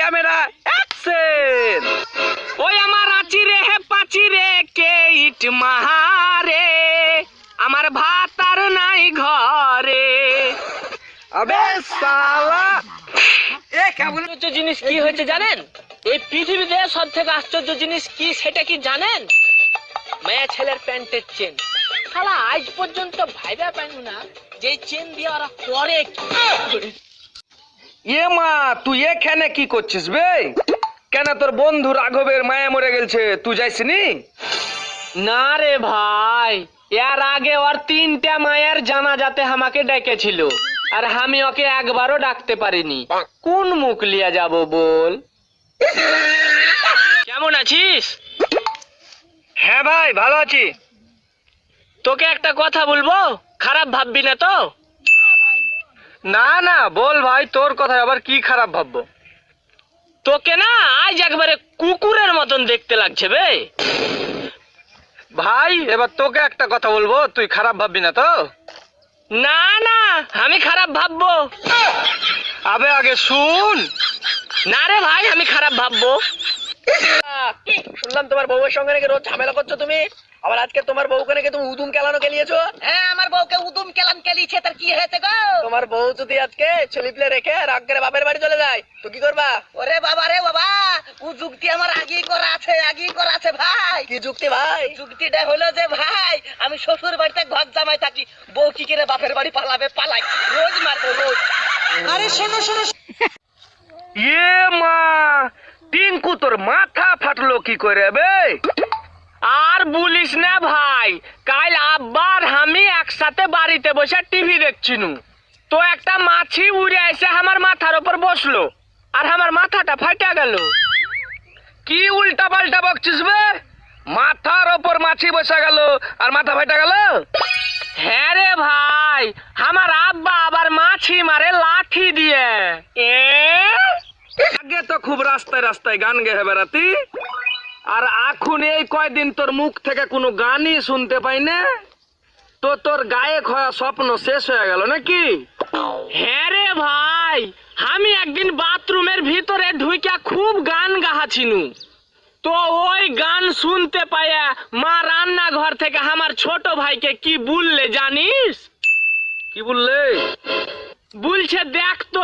Camera action. ওই আমার আচি রে হে পাচি রে কে ইট মাহারে, আমার ভাত আর নাই ঘরে। আবে শালা এ কেমন জিনিস কি হয়েছে জানেন? এই পৃথিবীতে সব থেকে আশ্চর্য জিনিস কি সেটা কি জানেন? মেয়ে ছেলের প্যান্টের চেন। শালা আজ পর্যন্ত ভাইবা পাইনু না যে চেন দিয়ে ওরা করে কি। এ মা তুই এখানে কি করছিস বে? কেন তোর বন্ধু রাঘবের মায়া মরে গেছে, তুই যাইসনি? না রে ভাই, এর আগে ওর 3টা মায়ের জানাজাতে আমাকে ডেকেছিল, আর আমি ওকে একবারও ডাকতে পারিনি। কোন মুখ লিয়া যাব বল? কেমন আছিস? হ্যাঁ ভাই ভালো আছি। তোকে একটা কথা বলবো, খারাপ ভাববি না তো? না না বল ভাই, তোর কথা আবার কি খারাপ ভাববো? তোকে না আজ একবারে কুকুরের মতন দেখতে লাগছে বে। ভাই এবার তোকে একটা কথা বলবো, তুই খারাপ ভাববি না তো? না না আমি খারাপ ভাববো? আবে আগে শুন। না রে ভাই আমি খারাপ ভাববো। শুনলাম তোমার বউয়ের সঙ্গে নাকি রোজ ঝামেলা করছো তুমি, আবার আজকে তোমার বউকে নাকি তুমি উদুম কেলানো কেলিয়েছো। হ্যাঁ, আমার বউকে উদুম কেলান কেলিয়েছে, তার কি হয়েছে গো? তোমার বউ যদি আজকে ছেলেপিলে রেখে রাগ করে বাপের বাড়ি চলে যায় তো কি করবা? ওরে বাবা রে বাবা, ও যুক্তি আমার আগেই করা আছে ভাই। কি যুক্তি ভাই? যুক্তিটা হলো যে ভাই, আমি শ্বশুর বাড়িতে ঘর জামাই থাকি, বউ কি করে বাপের বাড়ি পালাই, রোজ মারবো রোজ। আরে শোনো শোনো, এ মা, টিঙ্কু তোর মাথা ফাটলো কি করে বে? আর বলিস না ভাই, কাল আব্বার আমি একসাথে বাড়িতে বসে টিভি দেখছিনু, তো একটা মাছি উড়ে এসে আমার মাথার উপর বসলো, আর আমার মাথাটা ফাটা গেল। কি উল্টা পাল্টা বকছিস বে? মাথার ওপর মাছি বসে গেল আর মাথা ফাটা গেল? হ্যাঁ রে ভাই, আমার আব্বা আবার মাছি মারে লাঠি দিয়ে। আগে তো খুব রাস্তায় রাস্তায় গান গেয়ে বেড়াতি, আর এখন এই কয়দিন তোর মুখ থেকে কোনো গানই শুনতে পাই না, তো তোর গায়ক হওয়া স্বপ্ন শেষ হয়ে গেল নাকি? হ্যাঁ রে ভাই, আমি একদিন বাথরুমের ভিতরে ঢুইকা খুব গান গাহাছিনু, তো ওই গান শুনতে পাইয়া মা রান্নাঘর থেকে আমার ছোট ভাইকে কি বললে জানিস? কি বললে? বলছে দেখ তো